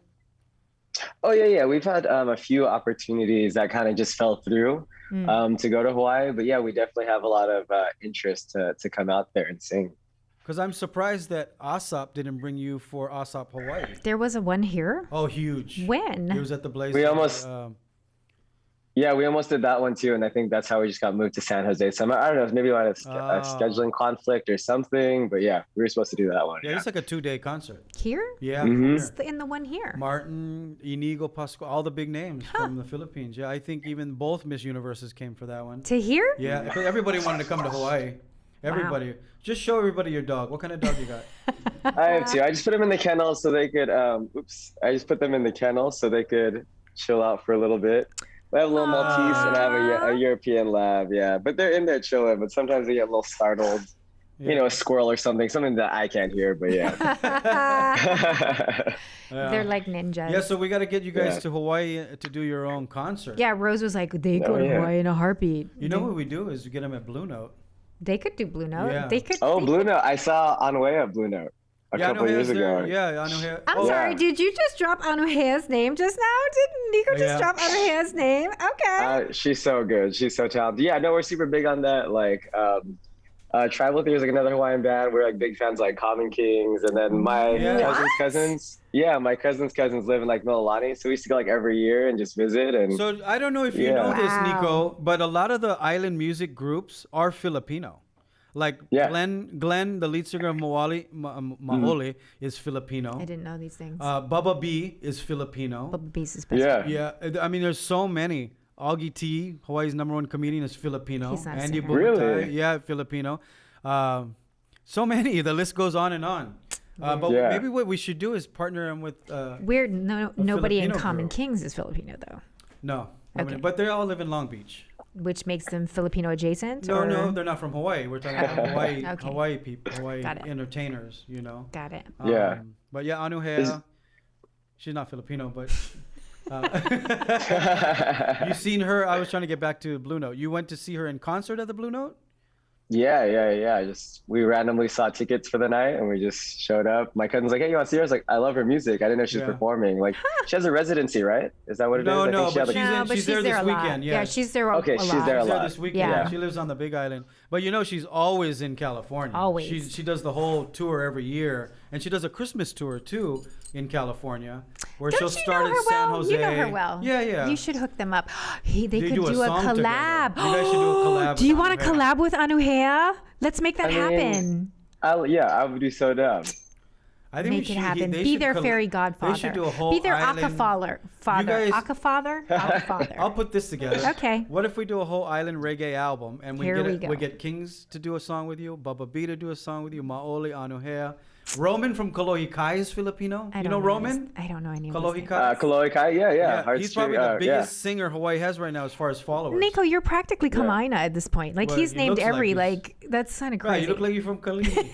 Speaker 3: Oh yeah. We've had a few opportunities that kind of just fell through to go to Hawaii, but yeah, we definitely have a lot of interest to come out there and sing.
Speaker 2: Because I'm surprised that ASAP didn't bring you for ASAP Hawaii.
Speaker 1: There was a one here.
Speaker 2: Oh, huge.
Speaker 1: When?
Speaker 2: It was at the Blaze.
Speaker 3: We almost did that one too, and I think that's how we just got moved to San Jose. So I don't know, maybe we had a scheduling conflict or something, but yeah, we were supposed to do that one.
Speaker 2: Yeah, it's like a 2-day concert.
Speaker 1: Here?
Speaker 2: Yeah.
Speaker 1: It's in the one here.
Speaker 2: Martin, Inigo, Pascual, all the big names from the Philippines. Yeah, I think even both Miss Universes came for that one.
Speaker 1: To here?
Speaker 2: Yeah, because everybody wanted to come to Hawaii. Everybody. Just show everybody your dog. What kind of dog you got?
Speaker 3: I have two. I just put them in the kennel so they could. I just put them in the kennel so they could chill out for a little bit. I have a little Maltese and I have a European lab. Yeah, but they're in there chilling. But sometimes they get a little startled.
Speaker 2: Yeah.
Speaker 3: You know, a squirrel or something that I can't hear. But yeah.
Speaker 1: They're like ninjas.
Speaker 2: Yeah, so we got to get you guys to Hawaii to do your own concert.
Speaker 1: Yeah, Rose was like, they go to Hawaii in a heartbeat.
Speaker 2: You know what we do is we get them at Blue Note.
Speaker 1: They could do Blue Note.
Speaker 2: Yeah.
Speaker 1: They could.
Speaker 3: Oh,
Speaker 1: they
Speaker 3: Blue
Speaker 1: could-
Speaker 3: Note. I saw Anuea Blue Note a couple of years ago.
Speaker 2: Yeah, Anuhea.
Speaker 1: I'm sorry, did you just drop Anuhea's name just now? Did Niko just drop Anuhea's name? Okay.
Speaker 3: She's so good. She's so talented. Yeah, no, we're super big on that. Like, Tribal Theory is like another Hawaiian band. We're like big fans of, like Common Kings, and then my cousins. Yeah, my cousins live in like Mililani, so we used to go like every year and just visit. And
Speaker 2: So I don't know if you know this, Niko, but a lot of the island music groups are Filipino. Like Glenn, the lead singer of Maholi, is Filipino.
Speaker 1: I didn't know these things.
Speaker 2: Bubba B is Filipino.
Speaker 1: Bubba Beast is best.
Speaker 3: yeah.
Speaker 2: Yeah, I mean, there's so many. Augie T, Hawaii's #1 comedian, is Filipino.
Speaker 1: He's not a
Speaker 2: Andy
Speaker 1: singer.
Speaker 2: Bumatai,
Speaker 3: Really?
Speaker 2: yeah, Filipino. So many. The list goes on and on. But maybe what we should do is partner him with.
Speaker 1: Weird. Nobody in
Speaker 2: Filipino
Speaker 1: Common
Speaker 2: group.
Speaker 1: Kings is Filipino though,
Speaker 2: No,
Speaker 1: Okay.
Speaker 2: but they all live in Long Beach.
Speaker 1: which makes them Filipino adjacent.
Speaker 2: No,
Speaker 1: or?
Speaker 2: they're not from Hawaii. We're talking about Hawaii,
Speaker 1: Okay.
Speaker 2: Hawaii people, Hawaii
Speaker 1: Got it.
Speaker 2: entertainers. You know.
Speaker 1: Got it.
Speaker 3: Yeah.
Speaker 2: But yeah, Anuhea, she's not Filipino, but. You seen her? I was trying to get back to Blue Note. You went to see her in concert at the Blue Note?
Speaker 3: Yeah. We randomly saw tickets for the night and we just showed up. My cousin's like, "Hey, you want to see her?" I was like, "I love her music. I didn't know she was performing." Like, she has a residency, right? Is that what it is? I think she had, like,
Speaker 2: she's there this
Speaker 1: a lot.
Speaker 2: weekend.
Speaker 1: Yeah, she's there.
Speaker 3: Okay,
Speaker 1: a
Speaker 3: she's
Speaker 1: lot.
Speaker 3: there a
Speaker 2: She's there
Speaker 3: lot.
Speaker 2: this weekend.
Speaker 1: Yeah.
Speaker 2: She lives on the Big Island. But you know, she's always in California.
Speaker 1: Always.
Speaker 2: She does the whole tour every year. And she does a Christmas tour too in California, where
Speaker 1: Don't
Speaker 2: she'll
Speaker 1: you
Speaker 2: start
Speaker 1: know
Speaker 2: in
Speaker 1: her
Speaker 2: San
Speaker 1: well?
Speaker 2: Jose.
Speaker 1: You know her well.
Speaker 2: Yeah.
Speaker 1: You should hook them up. They could
Speaker 2: do a
Speaker 1: do a
Speaker 2: song together.
Speaker 1: collab.
Speaker 2: You guys should do a collab
Speaker 1: Do you
Speaker 2: with
Speaker 1: want to
Speaker 2: Anuhea.
Speaker 1: collab with Anuhea? Let's make that
Speaker 3: I mean,
Speaker 1: happen.
Speaker 3: I would do so down.
Speaker 2: I think
Speaker 1: Make it happen.
Speaker 2: they
Speaker 1: Be
Speaker 2: should
Speaker 1: their fairy godfather.
Speaker 2: They should do a whole
Speaker 1: Be their
Speaker 2: island.
Speaker 1: Akafather.
Speaker 2: guys-
Speaker 1: Akafather?
Speaker 2: I'll put this together.
Speaker 1: Okay.
Speaker 2: What if we do a whole island reggae album and
Speaker 1: Here we go.
Speaker 2: we get Kings to do a song with you, Baba B to do a song with you, Maoli, Anuhea. Roman from Kalohikai is Filipino.
Speaker 1: I
Speaker 2: You
Speaker 1: don't
Speaker 2: know
Speaker 1: any-
Speaker 2: Roman?
Speaker 1: I don't know any of these names.
Speaker 2: Kalohikai?
Speaker 3: Kalohi Kai, yeah.
Speaker 2: He's probably the biggest singer Hawaii has right now as far as followers.
Speaker 1: Nico, you're practically Kamaina at this point. Like
Speaker 2: Well,
Speaker 1: he's
Speaker 2: he
Speaker 1: named
Speaker 2: looks like
Speaker 1: every
Speaker 2: he's-
Speaker 1: that's kind of
Speaker 2: Right,
Speaker 1: crazy.
Speaker 2: you look like you're from Kalihi.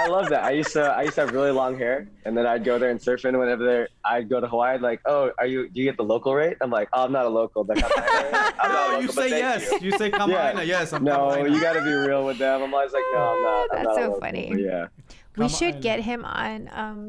Speaker 3: I love that. I used to have really long hair, and then I'd go there and surf in whenever I'd go to Hawaii. Like, oh, do you get the local rate? I'm like, oh, I'm not a local. They're not I'm not a
Speaker 2: No,
Speaker 3: local,
Speaker 2: you
Speaker 3: but
Speaker 2: say
Speaker 3: thank
Speaker 2: yes.
Speaker 3: you.
Speaker 2: You say Kamaina. Yes, I'm
Speaker 3: No,
Speaker 2: Kamaina.
Speaker 3: you got to be real with them. I'm always like, no, I'm not. I'm
Speaker 1: That's
Speaker 3: not a
Speaker 1: so
Speaker 3: local,
Speaker 1: funny.
Speaker 3: but yeah.
Speaker 1: We
Speaker 2: Come
Speaker 1: should
Speaker 2: on.
Speaker 1: get him on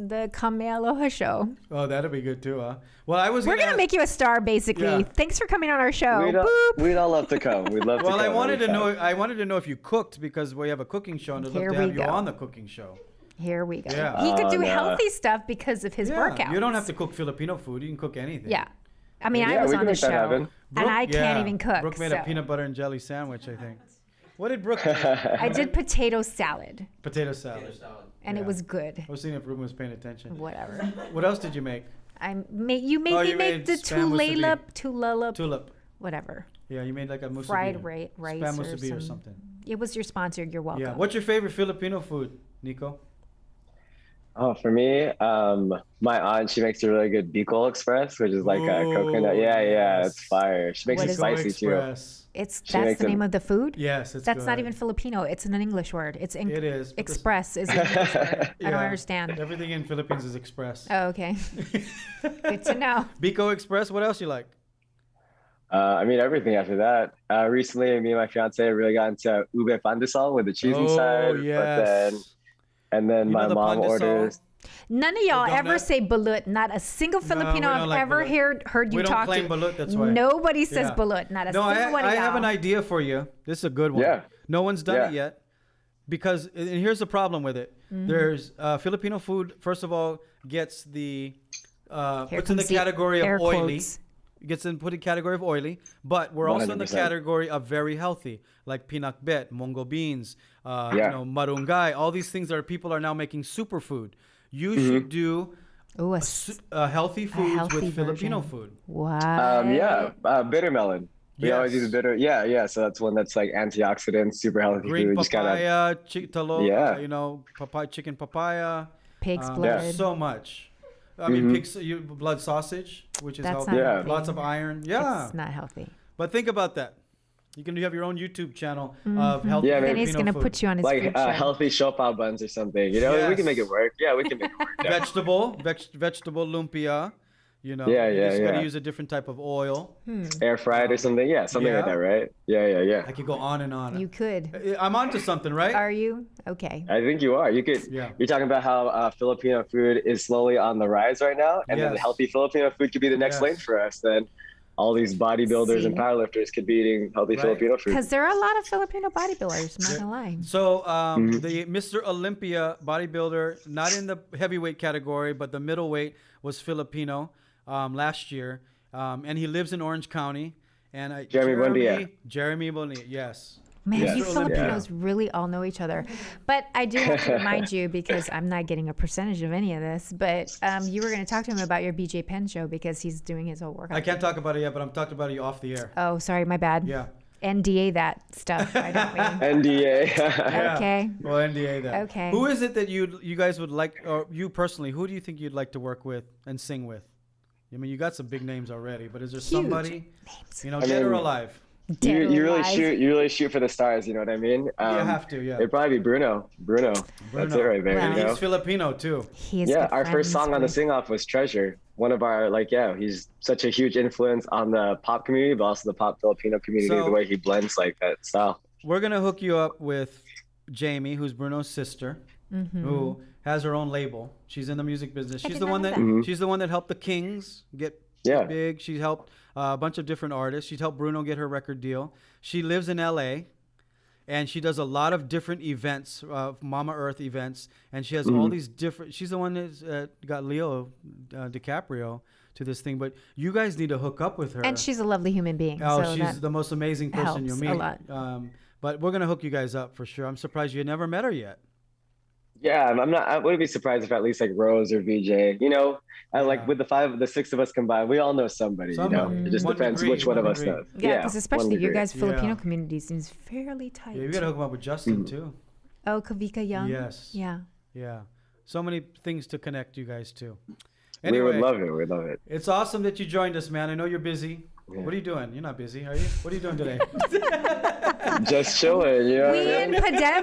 Speaker 1: the Kamealoha show.
Speaker 2: Oh, that'd be good too, huh? Well, I was.
Speaker 1: We're gonna
Speaker 2: ask-
Speaker 1: make you a star, basically.
Speaker 2: Yeah.
Speaker 1: Thanks for coming on our show.
Speaker 3: We'd all love to come. We'd love to
Speaker 2: Well,
Speaker 3: come.
Speaker 2: I wanted to
Speaker 3: anytime.
Speaker 2: know. I wanted to know if you cooked because we have a cooking show, and I'd love
Speaker 1: Here
Speaker 2: to
Speaker 1: we
Speaker 2: have you
Speaker 1: go.
Speaker 2: on the cooking show.
Speaker 1: Here we go.
Speaker 2: Yeah.
Speaker 1: He could do
Speaker 3: no.
Speaker 1: healthy stuff because of his workouts.
Speaker 2: You don't have to cook Filipino food. You can cook anything.
Speaker 1: Yeah. I mean,
Speaker 3: Yeah,
Speaker 1: I was
Speaker 3: we
Speaker 1: on
Speaker 3: can
Speaker 1: the
Speaker 3: make that
Speaker 1: show,
Speaker 3: happen.
Speaker 1: and I can't even cook.
Speaker 2: Brooke made
Speaker 1: so.
Speaker 2: a peanut butter and jelly sandwich, I think. What did Brooke make?
Speaker 1: I did potato salad,
Speaker 2: Potato salad.
Speaker 1: and
Speaker 2: Yeah.
Speaker 1: it was good.
Speaker 2: I was seeing if Ruben was paying attention.
Speaker 1: Whatever.
Speaker 2: What else did you make?
Speaker 1: You made
Speaker 2: you
Speaker 1: me
Speaker 2: made
Speaker 1: make the
Speaker 2: spam musubi.
Speaker 1: tulala,
Speaker 2: Tulip.
Speaker 1: whatever.
Speaker 2: Yeah, you made like a musubi.
Speaker 1: Fried rice
Speaker 2: Spam
Speaker 1: or
Speaker 2: musubi or
Speaker 1: some-
Speaker 2: something.
Speaker 1: It was your sponsor. You're welcome.
Speaker 2: Yeah. What's your favorite Filipino food, Nico?
Speaker 3: Oh, for me, my aunt, she makes a really good Bicol Express, which is like a coconut. Yeah,
Speaker 2: yes.
Speaker 3: it's fire. She makes
Speaker 1: What
Speaker 3: it
Speaker 1: is
Speaker 3: spicy
Speaker 2: Express.
Speaker 1: It's
Speaker 3: She
Speaker 1: that's
Speaker 3: makes
Speaker 1: the
Speaker 3: it-
Speaker 1: name of the food.
Speaker 2: Yes, it's
Speaker 1: That's
Speaker 2: good.
Speaker 1: not even Filipino. It's an English word. It's
Speaker 2: It is. but this-
Speaker 1: express is an English word. I
Speaker 2: Yeah.
Speaker 1: don't understand.
Speaker 2: Everything in Philippines is express.
Speaker 1: Oh, okay. Good to know.
Speaker 2: Biko Express. What else you like?
Speaker 3: I mean, everything after that. Recently, me and my fiance really got into ube pandesal with the cheese inside.
Speaker 2: Yes.
Speaker 3: And then
Speaker 2: You know
Speaker 3: my
Speaker 2: the
Speaker 3: mom
Speaker 2: pandesal?
Speaker 3: orders.
Speaker 1: None of y'all
Speaker 2: The
Speaker 1: ever
Speaker 2: donut?
Speaker 1: say balut. Not a single Filipino
Speaker 2: we don't
Speaker 1: I've
Speaker 2: like
Speaker 1: ever
Speaker 2: balut.
Speaker 1: heard you
Speaker 2: We don't
Speaker 1: talk
Speaker 2: claim
Speaker 1: to.
Speaker 2: balut, that's why.
Speaker 1: Nobody says
Speaker 2: Yeah.
Speaker 1: balut. Not a
Speaker 2: No,
Speaker 1: single one of
Speaker 2: I
Speaker 1: y'all.
Speaker 2: have an idea for you. This is a good one.
Speaker 3: Yeah.
Speaker 2: No one's done
Speaker 3: Yeah.
Speaker 2: it yet. Because, and here's the problem with it.
Speaker 1: Mm-hmm.
Speaker 2: There's Filipino food, first of all, gets the,
Speaker 1: Here
Speaker 2: puts in the
Speaker 1: comes the
Speaker 2: category
Speaker 1: air
Speaker 2: of oily.
Speaker 1: quotes.
Speaker 2: Gets in put in category of oily, but we're also in the
Speaker 3: 100%.
Speaker 2: category of very healthy, like pinakbet, mongo beans,
Speaker 3: Yeah.
Speaker 2: marungay. All these things that people are now making superfood. You
Speaker 3: Mm-hmm.
Speaker 2: should do
Speaker 1: Ooh,
Speaker 2: healthy foods
Speaker 1: healthy
Speaker 2: with Filipino
Speaker 1: version.
Speaker 2: food.
Speaker 1: wow.
Speaker 3: Bitter melon. We always
Speaker 2: Yes.
Speaker 3: use bitter. Yeah. So that's one that's like antioxidant, super healthy
Speaker 2: Green
Speaker 3: food. Just gotta,
Speaker 2: papaya,
Speaker 3: Yeah.
Speaker 2: papaya, chicken papaya.
Speaker 1: Pig's
Speaker 3: Yeah.
Speaker 1: blood.
Speaker 2: So much. I mean, blood sausage, which is
Speaker 1: That's
Speaker 2: healthy.
Speaker 1: not
Speaker 3: Yeah.
Speaker 1: healthy.
Speaker 2: Lots of iron. Yeah.
Speaker 1: It's not healthy.
Speaker 2: But think about that. You can have your own YouTube channel of healthy
Speaker 3: Yeah,
Speaker 1: Then
Speaker 3: maybe
Speaker 1: he's
Speaker 2: Filipino
Speaker 1: gonna
Speaker 2: food.
Speaker 1: put you on his
Speaker 3: like
Speaker 1: food show.
Speaker 3: healthy shopao buns or something. You know, we can make it
Speaker 2: Yes.
Speaker 3: work. Yeah, we can make it work. Yeah.
Speaker 2: vegetable lumpia. You know,
Speaker 3: Yeah,
Speaker 2: you
Speaker 3: yeah,
Speaker 2: just gotta
Speaker 3: yeah.
Speaker 2: use a different type of oil.
Speaker 3: Air fried or something. Yeah, something like
Speaker 2: Yeah.
Speaker 3: that, right? Yeah.
Speaker 2: I could go on and on.
Speaker 1: You could.
Speaker 2: I'm onto something, right?
Speaker 1: Are you? Okay.
Speaker 3: I think you are. You could.
Speaker 2: Yeah.
Speaker 3: You're talking about how Filipino food is slowly on the rise right now, and then
Speaker 2: Yes.
Speaker 3: healthy Filipino food could be the next
Speaker 2: Yes.
Speaker 3: lane for us. Then all these bodybuilders and
Speaker 1: See?
Speaker 3: powerlifters could be eating healthy
Speaker 2: Right.
Speaker 3: Filipino food.
Speaker 1: Because there are a lot of Filipino bodybuilders. I'm not gonna lie.
Speaker 2: So
Speaker 3: Mm-hmm.
Speaker 2: the Mr. Olympia bodybuilder, not in the heavyweight category, but the middleweight, was Filipino last year, and he lives in Orange County. And
Speaker 3: Jeremy Buendia.
Speaker 2: Jeremy Bonilla, yes.
Speaker 1: Man,
Speaker 3: Yeah.
Speaker 1: you
Speaker 2: Mr. Olympia.
Speaker 1: Filipinos really all know each other. But I do have to remind you, because I'm not getting a percentage of any of this, but you were going to talk to him about your BJ Penn show because he's doing his whole workout.
Speaker 2: I can't talk about it yet, but I'm talking about it off the air.
Speaker 1: Oh, sorry, my bad.
Speaker 2: Yeah.
Speaker 1: NDA that stuff. I don't mean.
Speaker 3: NDA.
Speaker 2: Yeah.
Speaker 1: Okay.
Speaker 2: Well, NDA that.
Speaker 1: Okay.
Speaker 2: Who is it that you guys would like, or you personally, who do you think you'd like to work with and sing with? I mean, you got some big names already, but is there
Speaker 1: Huge
Speaker 2: somebody,
Speaker 1: names.
Speaker 2: you know,
Speaker 3: I
Speaker 2: dead or
Speaker 3: mean,
Speaker 2: alive?
Speaker 1: Dead or
Speaker 3: you really
Speaker 1: alive.
Speaker 3: shoot. You really shoot for the stars. You know what I mean?
Speaker 2: You have to, yeah.
Speaker 3: It'd probably be Bruno. That's it right there.
Speaker 1: Wow.
Speaker 2: And
Speaker 3: You know?
Speaker 2: he's Filipino too.
Speaker 1: He is
Speaker 3: Yeah,
Speaker 1: good
Speaker 3: our first
Speaker 1: friends
Speaker 3: song on the
Speaker 1: with-
Speaker 3: sing off was Treasure. One of our he's such a huge influence on the pop community, but also the pop Filipino community.
Speaker 2: So-
Speaker 3: The way he blends like that style.
Speaker 2: We're gonna hook you up with Jamie, who's Bruno's sister, who has her own label. She's in the music business.
Speaker 1: I
Speaker 2: She's
Speaker 1: did
Speaker 2: the
Speaker 1: not
Speaker 2: one
Speaker 1: know
Speaker 2: that
Speaker 1: that.
Speaker 2: she's the one that helped the Kings get
Speaker 3: Yeah.
Speaker 2: big. She helped a bunch of different artists. She's helped Bruno get her record deal. She lives in LA. And she does a lot of different events, Mama Earth events, and she has all these different. She's the one that's got Leo DiCaprio to this thing. But you guys need to hook up with her.
Speaker 1: And she's a lovely human being.
Speaker 2: Oh,
Speaker 1: so
Speaker 2: she's
Speaker 1: that-
Speaker 2: the most amazing person you'll
Speaker 1: helps
Speaker 2: meet.
Speaker 1: a lot.
Speaker 2: But we're gonna hook you guys up for sure. I'm surprised you never met her yet.
Speaker 3: Yeah, I'm not. I wouldn't be surprised if at least like Rose or VJ. Like with the six of us combined, we all know somebody.
Speaker 2: Somebody.
Speaker 3: It just
Speaker 2: One
Speaker 3: depends
Speaker 2: degree,
Speaker 3: which one of us
Speaker 2: degree.
Speaker 3: does.
Speaker 1: Yeah, because especially your guys' Filipino
Speaker 2: Yeah.
Speaker 1: community seems fairly tight.
Speaker 2: Yeah, you gotta hook him up with Justin too.
Speaker 1: Oh, Kavika Young.
Speaker 2: Yes.
Speaker 1: Yeah.
Speaker 2: Yeah. So many things to connect you guys to.
Speaker 3: We
Speaker 2: Anyway,
Speaker 3: would love it. We'd love it.
Speaker 2: it's awesome that you joined us, man. I know you're busy.
Speaker 3: Yeah.
Speaker 2: What are you doing? You're not busy, are you? What are you doing today?
Speaker 3: Just chilling. You know.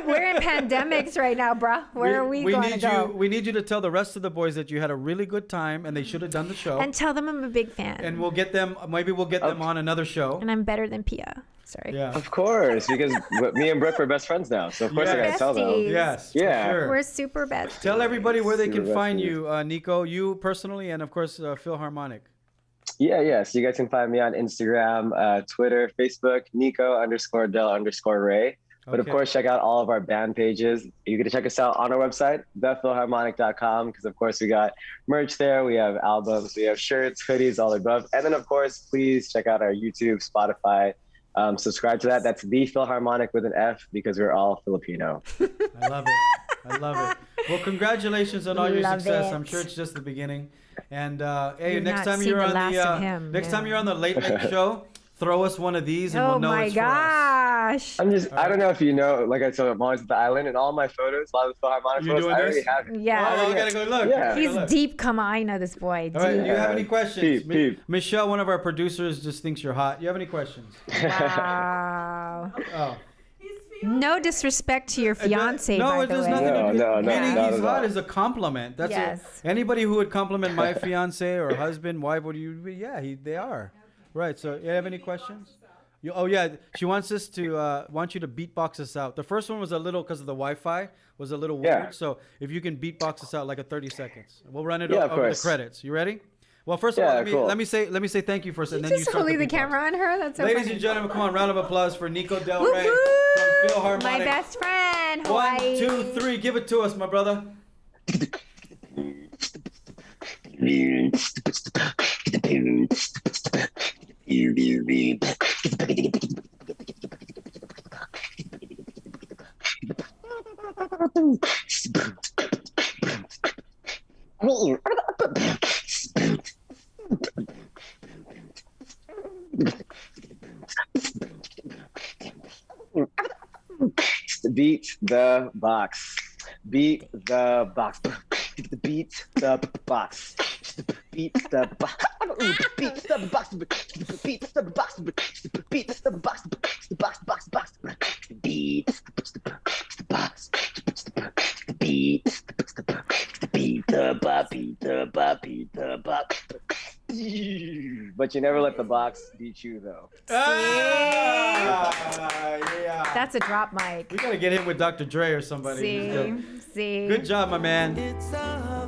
Speaker 1: We're in pandemics right now, bruh. Where are we going to
Speaker 2: need
Speaker 1: go?
Speaker 2: we need you to tell the rest of the boys that you had a really good time and they should have done the show.
Speaker 1: And tell them I'm a big fan.
Speaker 2: And we'll get them. Maybe we'll get them on another show.
Speaker 1: And I'm better than Pia. Sorry.
Speaker 2: Yeah.
Speaker 3: Of course, because me and Brook are best friends now. So of course I
Speaker 2: Yes.
Speaker 3: gotta tell them.
Speaker 1: Besties.
Speaker 2: Yes.
Speaker 3: Yeah.
Speaker 2: For sure.
Speaker 1: We're super best.
Speaker 2: Tell everybody where they
Speaker 3: Super
Speaker 2: can find
Speaker 3: besties.
Speaker 2: you, Niko. You personally, and of course, Filharmonic.
Speaker 3: Yeah. So you guys can find me on Instagram, Twitter, Facebook, Niko_Del_Rey. But of
Speaker 2: Okay.
Speaker 3: course, check out all of our band pages. You can check us out on our website, thefilharmonic.com, because of course we got merch there. We have albums, we have shirts, hoodies, all above. And then of course, please check out our YouTube, Spotify. Subscribe to that. That's The Filharmonic with an F, because we're all Filipino.
Speaker 2: I love it. I love it. Well, congratulations on all your
Speaker 1: Love
Speaker 2: success.
Speaker 1: it.
Speaker 2: I'm sure it's just the beginning. And hey,
Speaker 1: You've
Speaker 2: next
Speaker 1: not
Speaker 2: time
Speaker 1: seen
Speaker 2: you're
Speaker 1: the
Speaker 2: on
Speaker 1: last
Speaker 2: the
Speaker 1: of him,
Speaker 2: next time
Speaker 1: yeah.
Speaker 2: you're on the Late Late Show, throw us one of these and
Speaker 1: Oh
Speaker 2: we'll know
Speaker 1: my
Speaker 2: it's for us.
Speaker 1: gosh.
Speaker 3: I don't know if you know, like I said, I'm always at the island, and all my photos, a lot of the Filharmonic
Speaker 2: You
Speaker 3: photos,
Speaker 2: doing
Speaker 3: I already
Speaker 2: this?
Speaker 3: have it.
Speaker 1: Yeah.
Speaker 2: Oh, I gotta go look.
Speaker 3: Yeah.
Speaker 2: I gotta
Speaker 1: He's
Speaker 2: look.
Speaker 1: deep. Come on. I know this boy.
Speaker 2: All right,
Speaker 1: Deep.
Speaker 2: do you have any questions?
Speaker 3: Peep.
Speaker 2: Michelle, one of our producers, just thinks you're hot. You have any questions?
Speaker 1: Wow.
Speaker 2: Oh.
Speaker 1: No disrespect to your fiance,
Speaker 2: no,
Speaker 1: by
Speaker 2: it
Speaker 1: the
Speaker 2: does
Speaker 1: way.
Speaker 2: nothing to do.
Speaker 3: No,
Speaker 2: Meaning
Speaker 3: not
Speaker 2: he's
Speaker 3: at all.
Speaker 2: hot is a compliment. That's
Speaker 1: Yes.
Speaker 2: anybody who would compliment my fiance or husband, wife, they are. Right. So, you have any questions? Oh yeah, she wants us to want you to beatbox us out. The first one was a little because of the Wi-Fi was a little weird.
Speaker 3: Yeah.
Speaker 2: So if you can beatbox us out like a 30 seconds, we'll run it
Speaker 3: Yeah, of
Speaker 2: over the
Speaker 3: course.
Speaker 2: credits. You ready? Well, first of
Speaker 3: Yeah,
Speaker 2: all,
Speaker 3: cool.
Speaker 2: let me say thank you first, and then you
Speaker 1: Just
Speaker 2: start
Speaker 1: holding the
Speaker 2: beatbox.
Speaker 1: camera on her. That's so
Speaker 2: Ladies
Speaker 1: funny.
Speaker 2: and gentlemen, come on, round of applause for Niko Del
Speaker 1: Woo
Speaker 2: Rey
Speaker 1: woo!
Speaker 2: from Filharmonic.
Speaker 1: My best friend.
Speaker 2: 1,
Speaker 1: Hawaii.
Speaker 2: 2, 3, give it to us, my brother.
Speaker 3: Beat the box. Beat the box. Beat the box. Beat the box. Beat the box. Beat the box. Beat the box. The box. Beat the box. Beat the box. But you never let the box beat you, though.
Speaker 2: Yeah.
Speaker 1: That's a drop mic.
Speaker 2: We gotta get him with Dr. Dre or somebody.
Speaker 1: See?
Speaker 2: Good job, my man.
Speaker 4: It's a